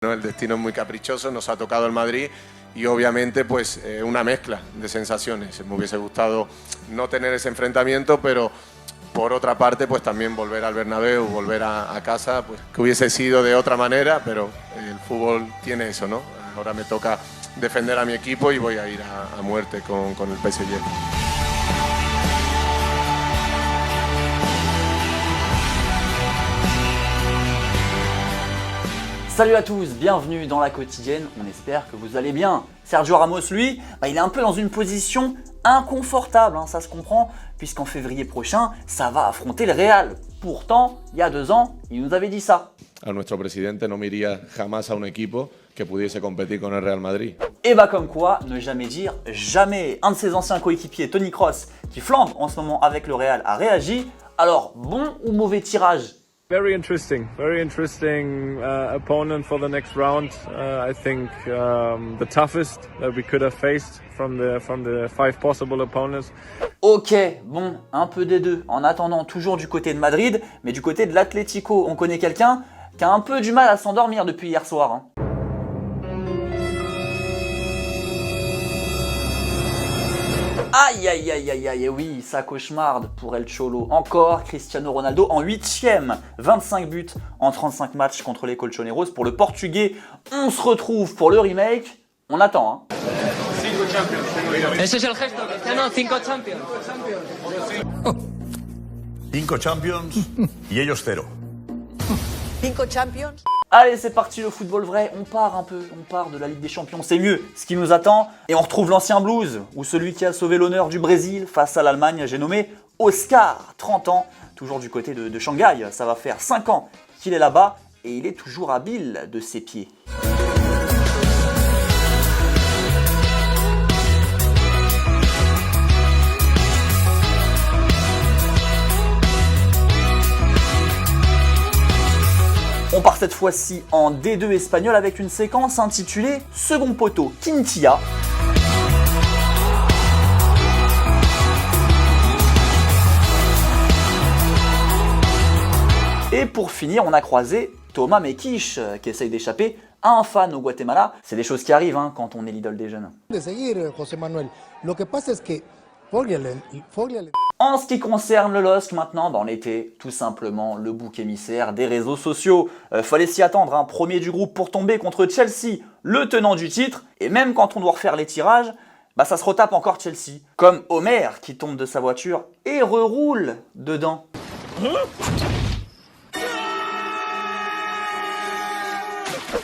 ¿no? El destino es muy caprichoso, nos ha tocado el Madrid y obviamente pues una mezcla de sensaciones. Me hubiese gustado no tener ese enfrentamiento, pero por otra parte pues también volver al Bernabéu, volver a casa, pues que hubiese sido de otra manera, pero el fútbol tiene eso, ¿no? Ahora me toca defender a mi equipo y voy a ir a muerte con el PSG. Salut à tous, bienvenue dans la quotidienne, on espère que vous allez bien. Sergio Ramos, lui, il est un peu dans une position inconfortable, ça se comprend, puisqu'en février prochain, ça va affronter le Real. Pourtant, il y a 2 ans, il nous avait dit ça. A nuestro presidente no me iría jamás a un equipo que pudiese competir con el Real Madrid. Et bah comme quoi, ne jamais dire jamais. Un de ses anciens coéquipiers, Toni Kroos, qui flambe en ce moment avec le Real, a réagi. Alors, bon ou mauvais tirage? Very interesting opponent for the next round. I think the toughest that we could have faced from the 5 possible opponents. Ok, bon, un peu des deux. En attendant, toujours du côté de Madrid, mais du côté de l'Atlético, on connaît quelqu'un qui a un peu du mal à s'endormir depuis hier soir. Aïe aïe aïe aïe aïe, oui, ça cauchemarde pour El Cholo. Encore Cristiano Ronaldo en 8ème, 25 buts en 35 matchs contre les Colchoneros. Pour le Portugais, on se retrouve pour le remake. On attend. Ese es el gesto, Cristiano, 5 Champions. 5 Champions y ellos 0. 5 Champions. Allez, c'est parti, le football vrai, on part de la Ligue des Champions, c'est mieux ce qui nous attend. Et on retrouve l'ancien blues, ou celui qui a sauvé l'honneur du Brésil face à l'Allemagne, j'ai nommé Oscar, 30 ans, toujours du côté de Shanghai. Ça va faire 5 ans qu'il est là-bas, et il est toujours habile de ses pieds. On part cette fois-ci en D2 espagnol avec une séquence intitulée Second poteau Quintilla. Et pour finir, on a croisé Thomas Mekish qui essaye d'échapper à un fan au Guatemala. C'est des choses qui arrivent quand on est l'idole des jeunes. De seguir, José Manuel. Lo que pasa es que Foglia. En ce qui concerne le LOSC maintenant, on était tout simplement le bouc émissaire des réseaux sociaux. Fallait s'y attendre, premier du groupe pour tomber contre Chelsea, le tenant du titre. Et même quand on doit refaire les tirages, ça se retape encore Chelsea. Comme Homer qui tombe de sa voiture et reroule dedans.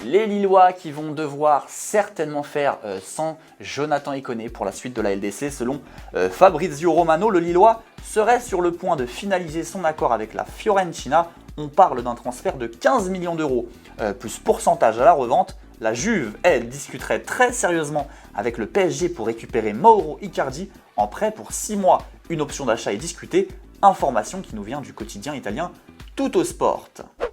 Les Lillois qui vont devoir certainement faire sans Jonathan Iconé pour la suite de la LDC. Selon Fabrizio Romano, le Lillois serait sur le point de finaliser son accord avec la Fiorentina. On parle d'un transfert de 15 millions d'euros, plus pourcentage à la revente. La Juve, elle, discuterait très sérieusement avec le PSG pour récupérer Mauro Icardi en prêt pour 6 mois. Une option d'achat est discutée. Information qui nous vient du quotidien italien Tuttosport.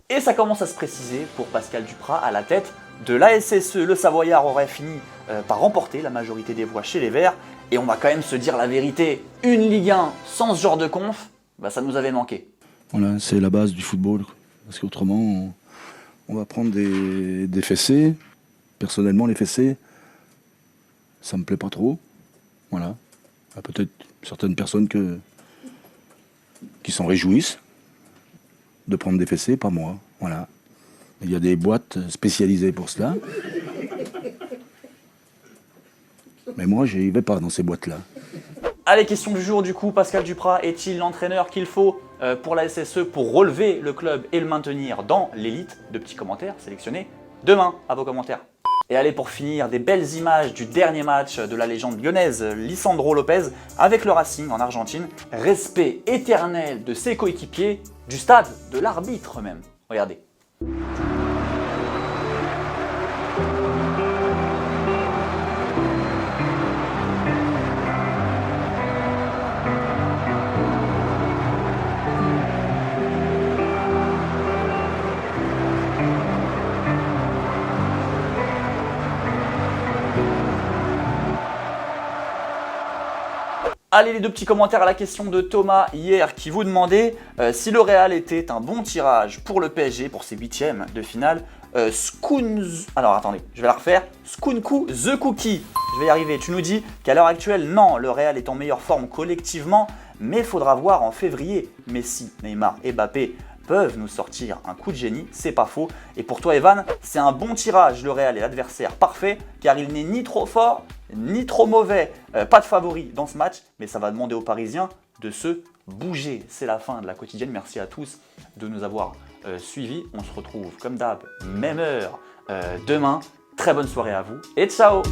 Et ça commence à se préciser pour Pascal Duprat à la tête de l'ASSE. Le Savoyard aurait fini par remporter la majorité des voix chez les Verts. Et on va quand même se dire la vérité, une Ligue 1 sans ce genre de conf, ça nous avait manqué. Voilà, c'est la base du football. Parce qu'autrement, on va prendre des fessées. Personnellement, les fessées, ça me plaît pas trop. Voilà. Il y a peut-être certaines personnes qui s'en réjouissent de prendre des fessées, pas moi. Voilà. Il y a des boîtes spécialisées pour cela. Mais moi, je n'y vais pas dans ces boîtes-là. Allez, question du jour du coup, Pascal Duprat est-il l'entraîneur qu'il faut pour la SSE pour relever le club et le maintenir dans l'élite? De petits commentaires sélectionnés demain à vos commentaires. Et allez, pour finir, des belles images du dernier match de la légende lyonnaise Lisandro Lopez avec le Racing en Argentine. Respect éternel de ses coéquipiers, du stade, de l'arbitre même. Regardez. Allez, les 2 petits commentaires à la question de Thomas hier qui vous demandait si le Real était un bon tirage pour le PSG pour ses 8e de finale Alors attendez, je vais la refaire. Skunku The Cookie. Je vais y arriver. Tu nous dis qu'à l'heure actuelle, non, le Real est en meilleure forme collectivement, mais il faudra voir en février. Messi, Neymar et Mbappé peuvent nous sortir un coup de génie, c'est pas faux. Et pour toi Evan, c'est un bon tirage, le Real est l'adversaire parfait, car il n'est ni trop fort, ni trop mauvais. Pas de favori dans ce match, mais ça va demander aux Parisiens de se bouger. C'est la fin de la quotidienne, merci à tous de nous avoir suivis. On se retrouve comme d'hab, même heure, demain. Très bonne soirée à vous et ciao!